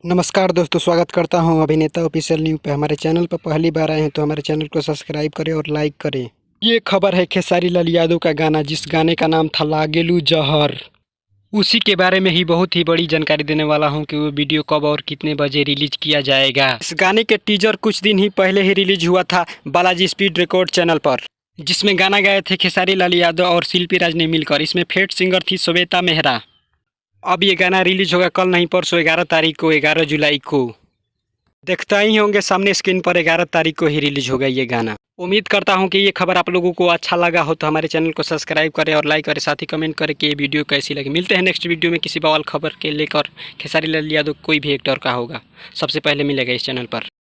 नमस्कार दोस्तों, स्वागत करता हूं अभिनेता ऑफिशियल न्यूज़ पे। हमारे चैनल पर पहली बार आए हैं तो हमारे चैनल को सब्सक्राइब करें और लाइक करें। ये खबर है खेसारी लाल यादव का गाना, जिस गाने का नाम था लागेलू जहर। उसी के बारे में ही बहुत ही बड़ी जानकारी देने वाला हूं कि वो वीडियो कब और कितने बजे रिलीज किया जाएगा। इस गाने के टीजर कुछ दिन ही पहले ही रिलीज हुआ था बालाजी स्पीड रिकॉर्ड चैनल पर, जिसमें गाना गाए थे खेसारी लाल यादव और शिल्पी राज ने मिलकर। इसमें फेट सिंगर थी श्वेता मेहरा। अब ये गाना रिलीज होगा कल नहीं परसों 11 तारीख को, 11 जुलाई को। देखता ही होंगे सामने स्क्रीन पर 11 तारीख को ही रिलीज होगा ये गाना। उम्मीद करता हूँ कि ये खबर आप लोगों को अच्छा लगा हो तो हमारे चैनल को सब्सक्राइब करें और लाइक करें, साथ ही कमेंट करें कि ये वीडियो कैसी लगी। मिलते हैं नेक्स्ट वीडियो में किसी बवाल खबर के लेकर। खेसारी लाल यादव कोई भी एक्टर का होगा, सबसे पहले मिलेगा इस चैनल पर।